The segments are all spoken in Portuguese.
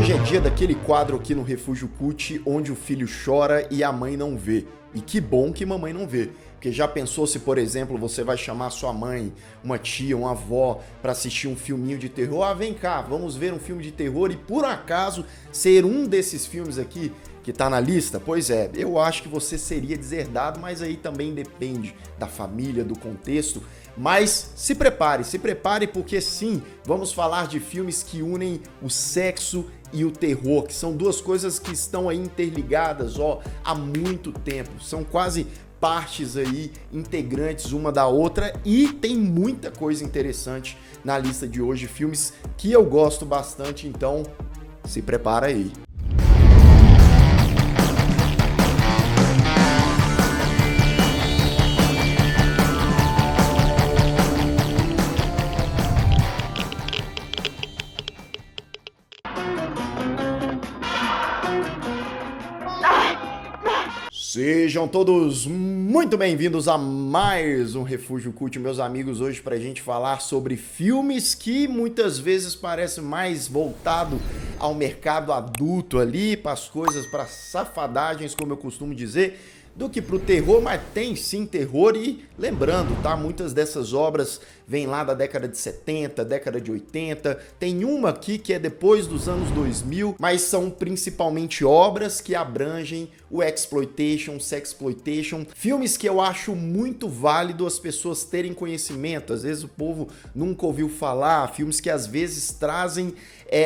Hoje é dia daquele quadro aqui no Refúgio Cult onde o filho chora e a mãe não vê. E que bom que mamãe não vê. Porque já pensou se, por exemplo, você vai chamar sua mãe, uma tia, uma avó para assistir um filminho de terror? Ah, vem cá, vamos ver um filme de terror e por acaso ser um desses filmes aqui que tá na lista? Pois é, eu acho que você seria deserdado, mas aí também depende da família, do contexto. Mas se prepare porque sim, vamos falar de filmes que unem o sexo e o terror, que são duas coisas que estão aí interligadas, há muito tempo. São quase partes aí integrantes uma da outra e tem muita coisa interessante na lista de hoje, filmes que eu gosto bastante, então se prepara aí. Sejam todos muito bem-vindos a mais um Refúgio Cult, meus amigos, hoje pra gente falar sobre filmes que muitas vezes parecem mais voltado ao mercado adulto ali, para as coisas, para safadagens, como eu costumo dizer, do que pro terror, mas tem sim terror e lembrando, tá? Muitas dessas obras vêm lá da década de 70, década de 80, tem uma aqui que é depois dos anos 2000, mas são principalmente obras que abrangem o exploitation, sexploitation, filmes que eu acho muito válido as pessoas terem conhecimento, às vezes o povo nunca ouviu falar, filmes que às vezes trazem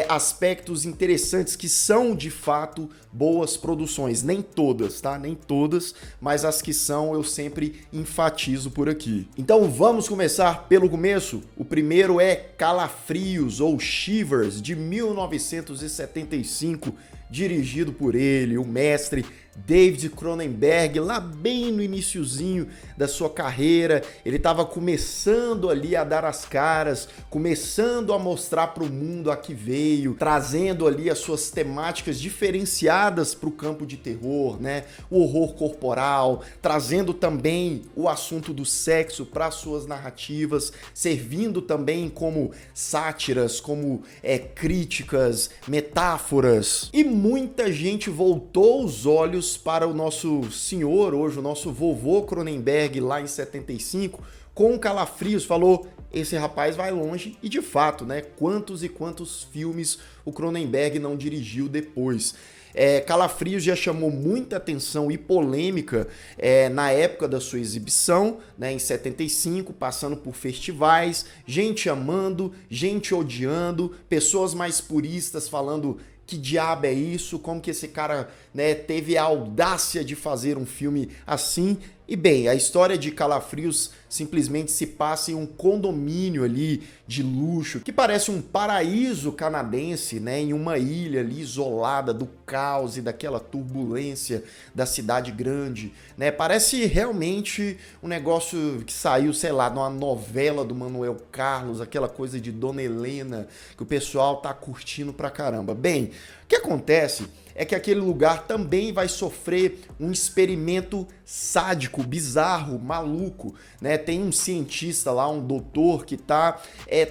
aspectos interessantes que são de fato boas produções, nem todas, tá? Nem todas, mas as que são eu sempre enfatizo por aqui. Então vamos começar pelo começo. O primeiro é Calafrios ou Shivers, de 1975, dirigido por ele, o mestre David Cronenberg, lá bem no iniciozinho da sua carreira. Ele estava começando ali a dar as caras, começando a mostrar para o mundo a que veio, trazendo ali as suas temáticas diferenciadas para o campo de terror, né? O horror corporal, trazendo também o assunto do sexo para suas narrativas, servindo também como sátiras, como críticas, metáforas. E muita gente voltou os olhos para o nosso senhor, hoje o nosso vovô Cronenberg, lá em 75, com Calafrios, falou, esse rapaz vai longe, e de fato, né, quantos e quantos filmes o Cronenberg não dirigiu depois. Calafrios já chamou muita atenção e polêmica na época da sua exibição, né, em 75, passando por festivais, gente amando, gente odiando, pessoas mais puristas falando que diabo é isso, como que esse cara, né, teve a audácia de fazer um filme assim. E bem, a história de Calafrios simplesmente se passa em um condomínio ali de luxo, que parece um paraíso canadense, né, em uma ilha ali isolada do caos e daquela turbulência da cidade grande, né, parece realmente um negócio que saiu, sei lá, numa novela do Manuel Carlos, aquela coisa de Dona Helena, que o pessoal tá curtindo pra caramba. Bem, o que acontece é que aquele lugar também vai sofrer um experimento sádico, bizarro, maluco, né? Tem um cientista lá, um doutor que tá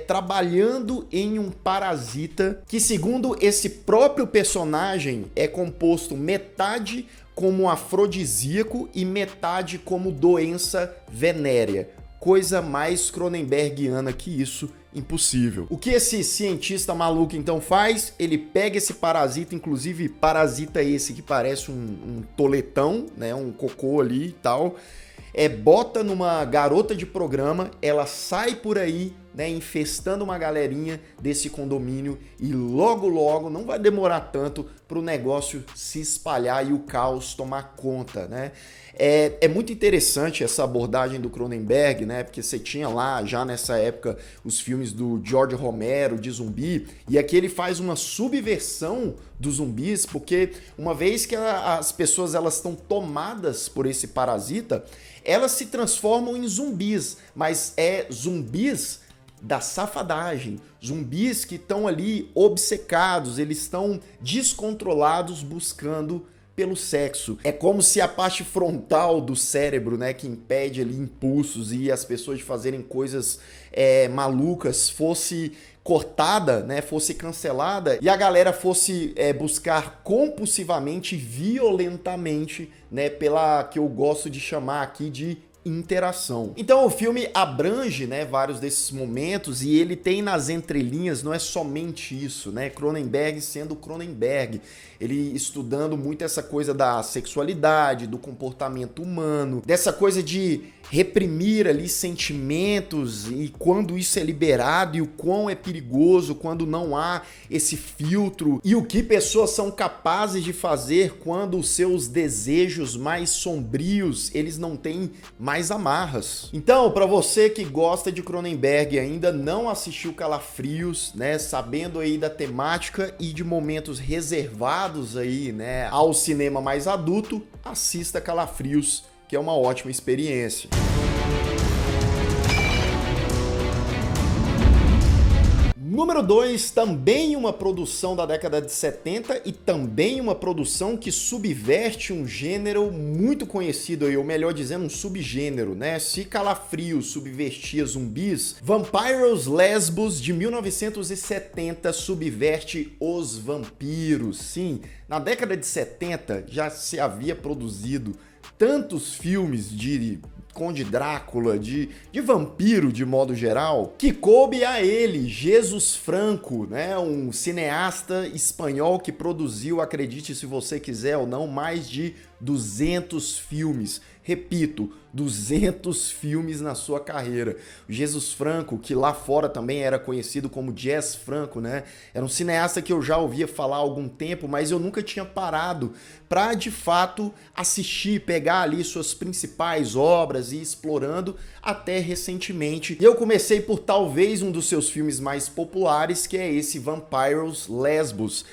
trabalhando em um parasita que, segundo esse próprio personagem, é composto metade como afrodisíaco e metade como doença venérea. Coisa mais Cronenbergiana que isso, impossível. O que esse cientista maluco então faz? Ele pega esse parasita, inclusive parasita esse que parece um toletão, né, um cocô ali e tal, bota numa garota de programa, ela sai por aí, né, infestando uma galerinha desse condomínio e logo, não vai demorar tanto para o negócio se espalhar e o caos tomar conta, né? É muito interessante essa abordagem do Cronenberg, né? Porque você tinha lá, já nessa época, os filmes do George Romero, de zumbi, e aqui ele faz uma subversão dos zumbis, porque uma vez que as pessoas elas estão tomadas por esse parasita, elas se transformam em zumbis, mas zumbis da safadagem, zumbis que estão ali obcecados, eles estão descontrolados buscando pelo sexo. É como se a parte frontal do cérebro, né, que impede ali impulsos e as pessoas de fazerem coisas malucas, fosse cortada, né, fosse cancelada e a galera fosse buscar compulsivamente, violentamente, né, pela que eu gosto de chamar aqui de interação. Então o filme abrange, né, vários desses momentos e ele tem nas entrelinhas, não é somente isso, né, Cronenberg sendo Cronenberg, ele estudando muito essa coisa da sexualidade, do comportamento humano, dessa coisa de reprimir ali sentimentos e quando isso é liberado e o quão é perigoso quando não há esse filtro e o que pessoas são capazes de fazer quando os seus desejos mais sombrios, eles não têm mais amarras. Então, para você que gosta de Cronenberg e ainda não assistiu Calafrios, né, sabendo aí da temática e de momentos reservados aí, né, ao cinema mais adulto, assista Calafrios, que é uma ótima experiência. Número 2, também uma produção da década de 70 e também uma produção que subverte um gênero muito conhecido, ou melhor dizendo, um subgênero, né? Se Calafrios subvertia zumbis, Vampires Lesbos, de 1970, subverte os vampiros. Sim, na década de 70 já se havia produzido tantos filmes de Conde Drácula, de vampiro de modo geral, que coube a ele, Jesus Franco, né, um cineasta espanhol que produziu, acredite se você quiser ou não, mais de 200 filmes. Repito, 200 filmes na sua carreira. O Jesus Franco, que lá fora também era conhecido como Jazz Franco, né? Era um cineasta que eu já ouvia falar há algum tempo, mas eu nunca tinha parado para de fato assistir, pegar ali suas principais obras e ir explorando até recentemente. E eu comecei por talvez um dos seus filmes mais populares, que é esse Vampires Lesbos.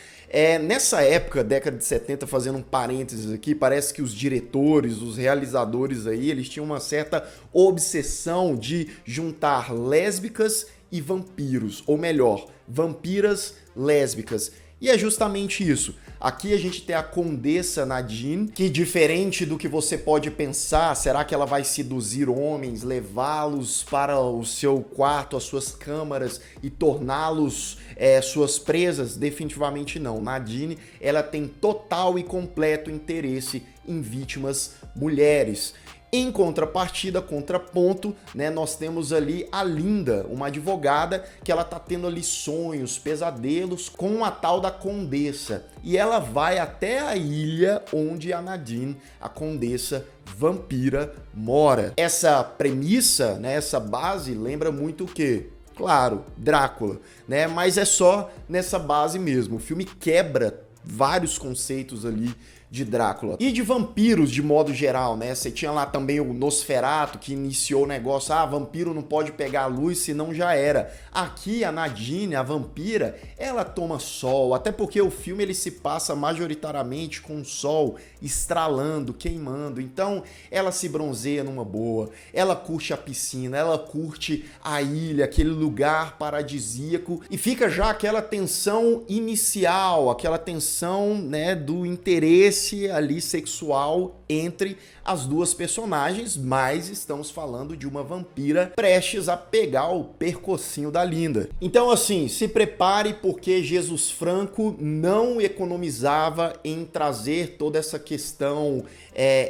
Nessa época, década de 70, fazendo um parênteses aqui, parece que os diretores, os realizadores aí, eles tinham uma certa obsessão de juntar lésbicas e vampiros, ou melhor, vampiras lésbicas. E é justamente isso. Aqui a gente tem a Condessa Nadine, que diferente do que você pode pensar, será que ela vai seduzir homens, levá-los para o seu quarto, as suas câmaras e torná-los suas presas? Definitivamente não. Nadine, ela tem total e completo interesse em vítimas mulheres. Em contrapartida, contraponto, né, nós temos ali a Linda, uma advogada que ela tá tendo ali sonhos, pesadelos com a tal da Condessa. E ela vai até a ilha onde a Nadine, a Condessa vampira, mora. Essa premissa, né, essa base lembra muito o quê? Claro, Drácula, né? Mas é só nessa base mesmo. O filme quebra vários conceitos ali de Drácula e de vampiros de modo geral, né? Você tinha lá também o Nosferatu que iniciou o negócio, vampiro não pode pegar a luz senão já era. Aqui a Nadine, a vampira, ela toma sol, até porque o filme ele se passa majoritariamente com o sol estralando, queimando, então ela se bronzeia numa boa, ela curte a piscina, ela curte a ilha, aquele lugar paradisíaco e fica já aquela tensão inicial, aquela tensão, né, do interesse ali sexual entre as duas personagens, mas estamos falando de uma vampira prestes a pegar o percocinho da Linda. Então assim, se prepare porque Jesus Franco não economizava em trazer toda essa questão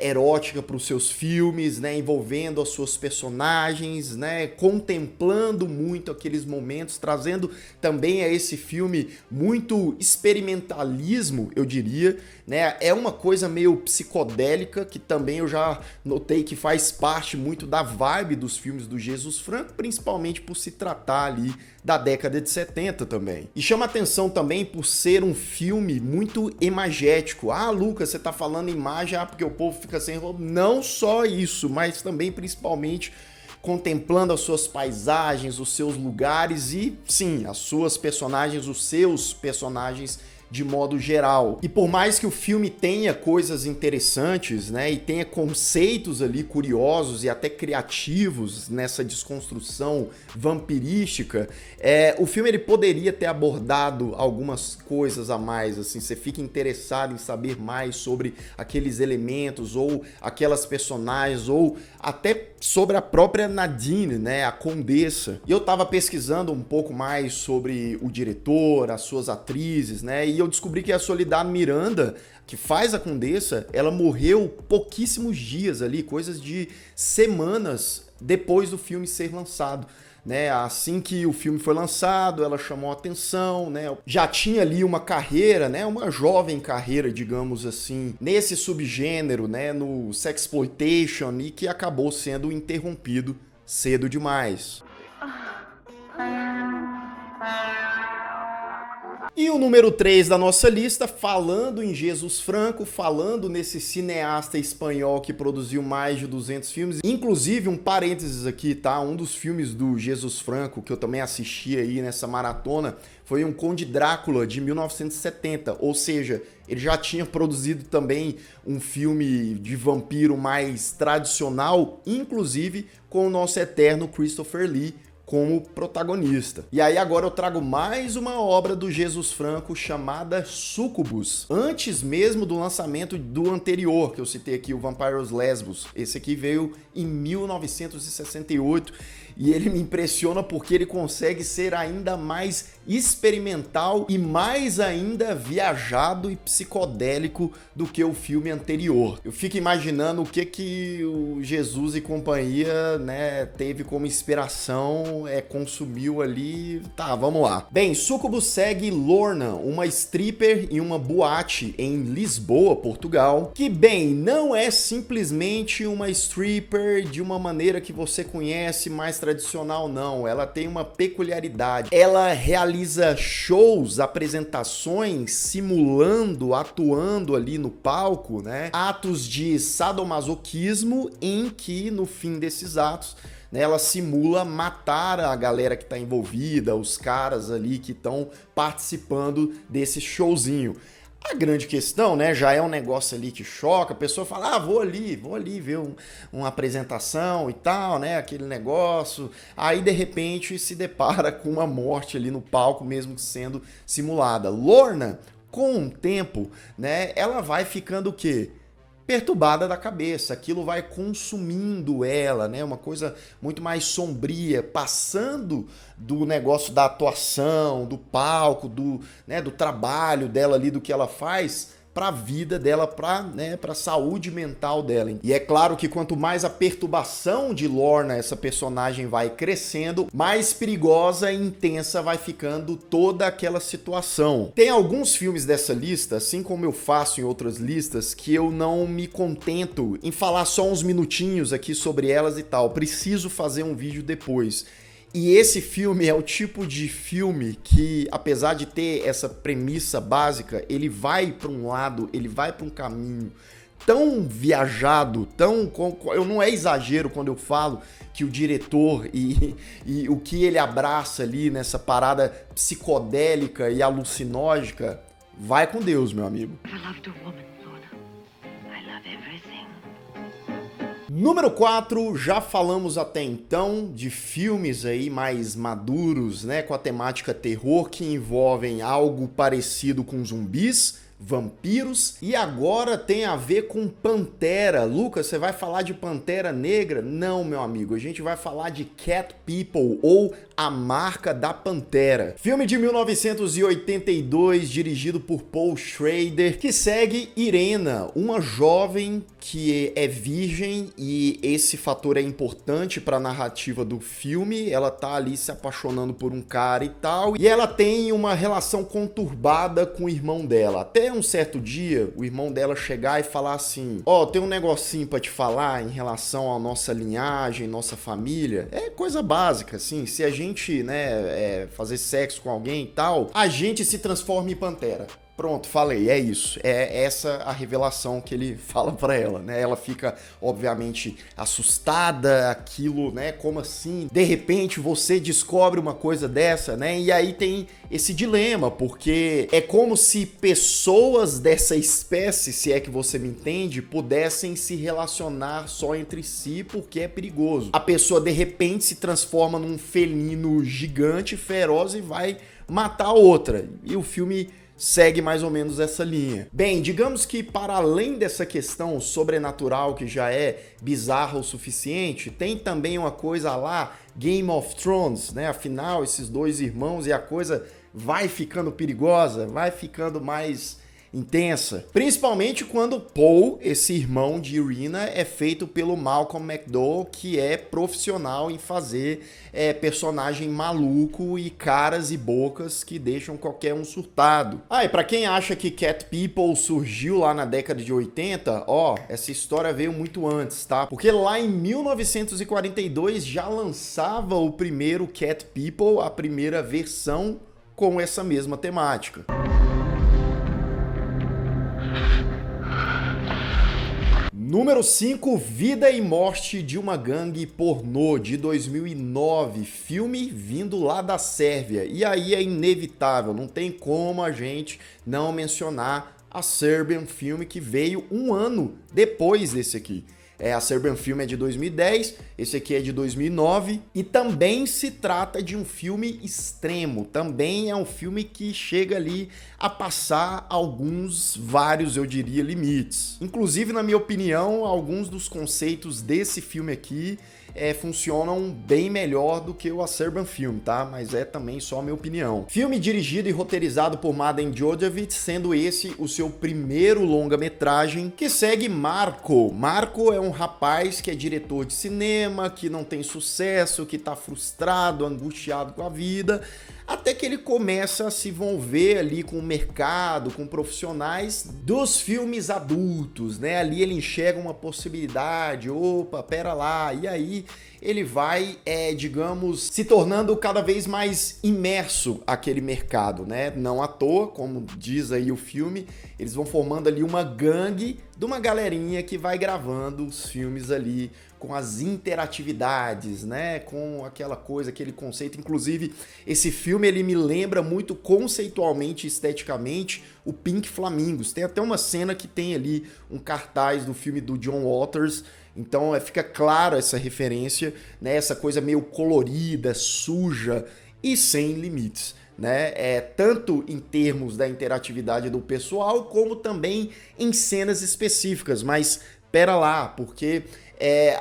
erótica para os seus filmes, né, envolvendo as suas personagens, né, contemplando muito aqueles momentos, trazendo também a esse filme muito experimentalismo, eu diria, né, é uma coisa meio psicodélica que também eu já notei que faz parte muito da vibe dos filmes do Jesus Franco, principalmente por se tratar ali da década de 70 também. E chama atenção também por ser um filme muito imagético. Lucas, você tá falando imagem, porque o povo fica sem roupa. Não só isso, mas também principalmente contemplando as suas paisagens, os seus lugares e, sim, as suas personagens, os seus personagens de modo geral. E por mais que o filme tenha coisas interessantes, né, e tenha conceitos ali curiosos e até criativos nessa desconstrução vampirística, o filme ele poderia ter abordado algumas coisas a mais, assim, você fica interessado em saber mais sobre aqueles elementos ou aquelas personagens ou até sobre a própria Nadine, né, a Condessa. E eu tava pesquisando um pouco mais sobre o diretor, as suas atrizes, né, e eu descobri que a Soledad Miranda, que faz a Condessa, ela morreu pouquíssimos dias ali, coisas de semanas depois do filme ser lançado. Né, assim que o filme foi lançado, ela chamou a atenção, né, já tinha ali uma carreira, né, uma jovem carreira, digamos assim, nesse subgênero, né, no sexploitation, e que acabou sendo interrompido cedo demais. E o número 3 da nossa lista, falando em Jesus Franco, falando nesse cineasta espanhol que produziu mais de 200 filmes, inclusive um parênteses aqui, tá? Um dos filmes do Jesus Franco que eu também assisti aí nessa maratona foi um Conde Drácula de 1970, ou seja, ele já tinha produzido também um filme de vampiro mais tradicional, inclusive com o nosso eterno Christopher Lee como protagonista. E aí agora eu trago mais uma obra do Jesus Franco chamada Succubus, antes mesmo do lançamento do anterior, que eu citei aqui, o Vampires Lesbos. Esse aqui veio em 1968 e ele me impressiona porque ele consegue ser ainda mais experimental e mais ainda viajado e psicodélico do que o filme anterior. Eu fico imaginando o que o Jesus e companhia, né, teve como inspiração, consumiu ali. Tá, vamos lá. Bem, Succubus segue Lorna, uma stripper em uma boate em Lisboa, Portugal, que, bem, não é simplesmente uma stripper de uma maneira que você conhece mais tradicional, não. Ela tem uma peculiaridade. Ela realiza shows, apresentações, simulando, atuando ali no palco, né? Atos de sadomasoquismo em que, no fim desses atos, né, ela simula matar a galera que está envolvida, os caras ali que estão participando desse showzinho. A grande questão, né, já é um negócio ali que choca, a pessoa fala, vou ali ver uma apresentação e tal, né, aquele negócio, aí de repente se depara com uma morte ali no palco, mesmo sendo simulada. Lorna, com o tempo, né, ela vai ficando o quê? Perturbada da cabeça, aquilo vai consumindo ela, né? Uma coisa muito mais sombria, passando do negócio da atuação, do palco, do trabalho dela ali, do que ela faz, para a vida dela, para a saúde mental dela. E é claro que quanto mais a perturbação de Lorna, essa personagem, vai crescendo, mais perigosa e intensa vai ficando toda aquela situação. Tem alguns filmes dessa lista, assim como eu faço em outras listas, que eu não me contento em falar só uns minutinhos aqui sobre elas e tal. Preciso fazer um vídeo depois. E esse filme é o tipo de filme que, apesar de ter essa premissa básica, ele vai para um lado, ele vai para um caminho tão viajado, eu não é exagero quando eu falo que o diretor e o que ele abraça ali nessa parada psicodélica e alucinógica, vai com Deus, meu amigo. Número 4, já falamos até então de filmes aí mais maduros, né, com a temática terror, que envolvem algo parecido com zumbis, vampiros, e agora tem a ver com Pantera. Lucas, você vai falar de Pantera Negra? Não, meu amigo, a gente vai falar de Cat People, ou A Marca da Pantera. Filme de 1982, dirigido por Paul Schrader, que segue Irena, uma jovem que é virgem, e esse fator é importante para a narrativa do filme. Ela tá ali se apaixonando por um cara e tal, e ela tem uma relação conturbada com o irmão dela. Até um certo dia, o irmão dela chegar e falar assim, tem um negocinho pra te falar em relação à nossa linhagem, nossa família. É coisa básica, assim, se a gente, fazer sexo com alguém e tal, a gente se transforma em pantera. Pronto, falei, é isso. É essa a revelação que ele fala pra ela, né? Ela fica, obviamente, assustada, aquilo, né? Como assim? De repente você descobre uma coisa dessa, né? E aí tem esse dilema, porque é como se pessoas dessa espécie, se é que você me entende, pudessem se relacionar só entre si, porque é perigoso. A pessoa, de repente, se transforma num felino gigante, feroz e vai matar a outra. E o filme segue mais ou menos essa linha. Bem, digamos que para além dessa questão sobrenatural que já é bizarra o suficiente, tem também uma coisa lá, Game of Thrones, né? Afinal, esses dois irmãos e a coisa vai ficando perigosa, vai ficando mais intensa. Principalmente quando Paul, esse irmão de Irina, é feito pelo Malcolm McDowell, que é profissional em fazer personagem maluco e caras e bocas que deixam qualquer um surtado. Ah, e pra quem acha que Cat People surgiu lá na década de 80, ó, essa história veio muito antes, tá? Porque lá em 1942 já lançava o primeiro Cat People, a primeira versão com essa mesma temática. Número 5, Vida e Morte de uma Gangue Pornô, de 2009, filme vindo lá da Sérvia. E aí é inevitável, não tem como a gente não mencionar a Serbian Film, que veio um ano depois desse aqui. A Serbian Film é de 2010, esse aqui é de 2009, e também se trata de um filme extremo, também é um filme que chega ali a passar vários, eu diria, limites. Inclusive, na minha opinião, alguns dos conceitos desse filme aqui funcionam bem melhor do que o A Serbian Film, tá? Mas é também só a minha opinião. Filme dirigido e roteirizado por Mladen Đorđević, sendo esse o seu primeiro longa-metragem, que segue Marko. Marko é um rapaz que é diretor de cinema, que não tem sucesso, que tá frustrado, angustiado com a vida, até que ele começa a se envolver ali com o mercado, com profissionais dos filmes adultos, né? Ali ele enxerga uma possibilidade, opa, pera lá, e aí ele vai, digamos, se tornando cada vez mais imerso àquele mercado, né? Não à toa, como diz aí o filme, eles vão formando ali uma gangue de uma galerinha que vai gravando os filmes ali com as interatividades, né? Com aquela coisa, aquele conceito. Inclusive, esse filme ele me lembra muito conceitualmente, esteticamente, o Pink Flamingos. Tem até uma cena que tem ali um cartaz do filme do John Waters. Então fica claro essa referência, né? Essa coisa meio colorida, suja e sem limites, né? Tanto em termos da interatividade do pessoal, como também em cenas específicas. Mas pera lá, porque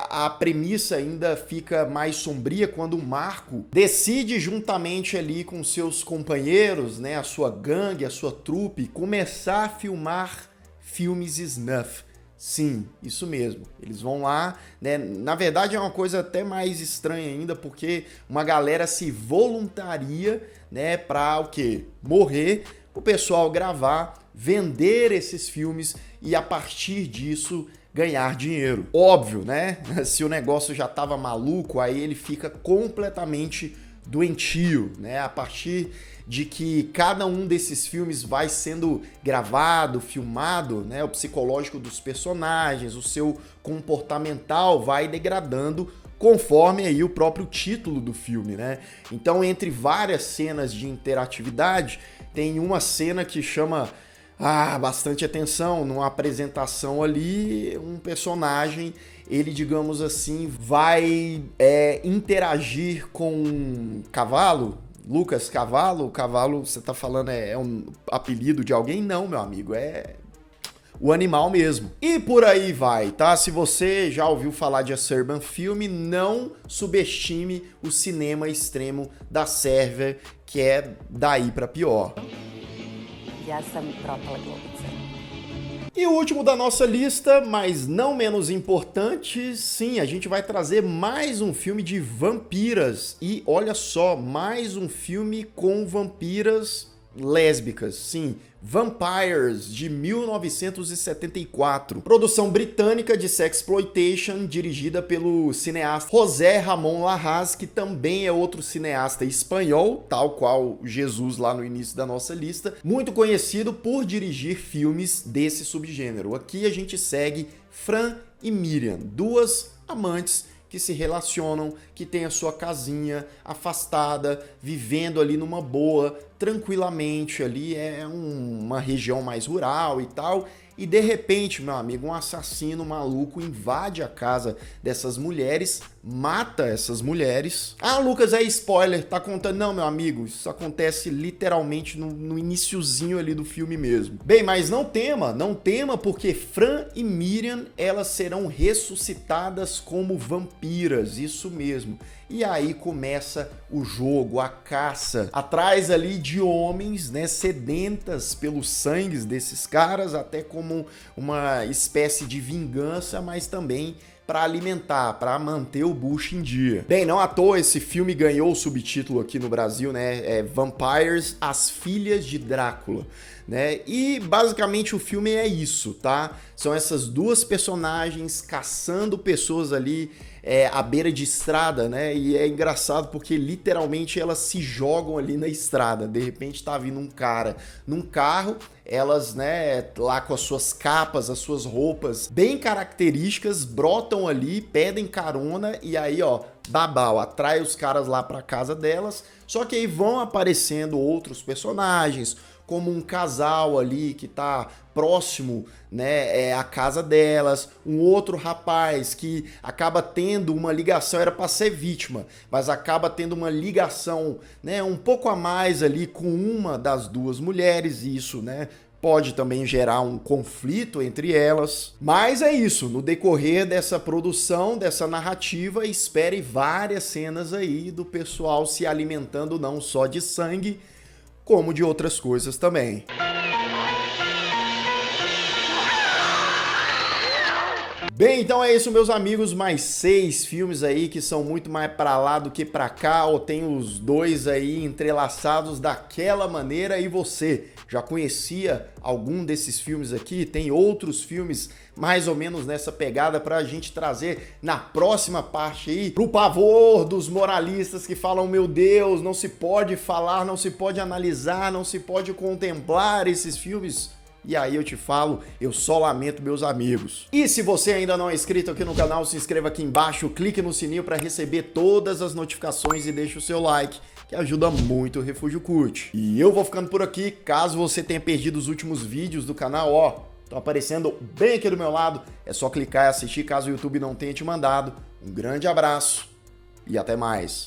a premissa ainda fica mais sombria quando o Marko decide, juntamente ali com seus companheiros, né, a sua gangue, a sua trupe, começar a filmar filmes snuff. Sim, isso mesmo. Eles vão lá, né? Na verdade é uma coisa até mais estranha ainda, porque uma galera se voluntaria, né, para o quê? Morrer, o pessoal gravar, vender esses filmes e a partir disso ganhar dinheiro. Óbvio, né? Se o negócio já tava maluco, aí ele fica completamente doentio, né? A partir de que cada um desses filmes vai sendo gravado, filmado, né? O psicológico dos personagens, o seu comportamental vai degradando conforme aí o próprio título do filme, né? Então, entre várias cenas de interatividade, tem uma cena que chama bastante atenção. Numa apresentação ali, um personagem, ele, digamos assim, vai interagir com um cavalo. Lucas, cavalo? O cavalo, você tá falando, é um apelido de alguém? Não, meu amigo, é o animal mesmo. E por aí vai, tá? Se você já ouviu falar de A Serbian Film, não subestime o cinema extremo da Sérvia, que é daí pra pior. Ja sam propala glumica. E o último da nossa lista, mas não menos importante, sim, a gente vai trazer mais um filme de vampiras. E olha só, mais um filme com vampiras lésbicas, sim. Vampires, de 1974. Produção britânica de sexploitation, dirigida pelo cineasta José Ramón Larraz, que também é outro cineasta espanhol, tal qual Jesus lá no início da nossa lista, muito conhecido por dirigir filmes desse subgênero. Aqui a gente segue Fran e Miriam, duas amantes que se relacionam, que tem a sua casinha afastada, vivendo ali numa boa, tranquilamente ali, uma região mais rural e tal, e de repente, meu amigo, um assassino maluco invade a casa dessas mulheres, mata essas mulheres. Ah, Lucas, é spoiler, tá contando? Não, meu amigo, isso acontece literalmente no iniciozinho ali do filme mesmo. Bem, mas não tema, porque Fran e Miriam, elas serão ressuscitadas como vampiras, isso mesmo. E aí começa o jogo, a caça, atrás ali de homens, né, sedentas pelos sangues desses caras, até como uma espécie de vingança, mas também para alimentar, para manter o bucho em dia. Bem, não à toa esse filme ganhou o subtítulo aqui no Brasil, né, Vampires, As Filhas de Drácula, né? E basicamente o filme é isso, tá? São essas duas personagens caçando pessoas ali à beira de estrada, né? E é engraçado porque literalmente elas se jogam ali na estrada. De repente tá vindo um cara num carro, elas, né, lá com as suas capas, as suas roupas bem características, brotam ali, pedem carona e aí, ó, babau, atrai os caras lá pra casa delas. Só que aí vão aparecendo outros personagens, como um casal ali que tá próximo, né, à casa delas, um outro rapaz que acaba tendo uma ligação, era para ser vítima, mas acaba tendo uma ligação, né, um pouco a mais ali com uma das duas mulheres, e isso, né, pode também gerar um conflito entre elas. Mas é isso, no decorrer dessa produção, dessa narrativa, espere várias cenas aí do pessoal se alimentando não só de sangue, como de outras coisas também. Bem, então é isso, meus amigos, mais 6 filmes aí que são muito mais pra lá do que pra cá, ou tem os dois aí entrelaçados daquela maneira. E você já conhecia algum desses filmes aqui? Tem outros filmes mais ou menos nessa pegada pra gente trazer na próxima parte aí, pro pavor dos moralistas que falam, meu Deus, não se pode falar, não se pode analisar, não se pode contemplar esses filmes. E aí eu te falo, eu só lamento, meus amigos. E se você ainda não é inscrito aqui no canal, se inscreva aqui embaixo, clique no sininho para receber todas as notificações e deixe o seu like, que ajuda muito o Refúgio Cult. E eu vou ficando por aqui, caso você tenha perdido os últimos vídeos do canal, ó, estão aparecendo bem aqui do meu lado, é só clicar e assistir caso o YouTube não tenha te mandado. Um grande abraço e até mais.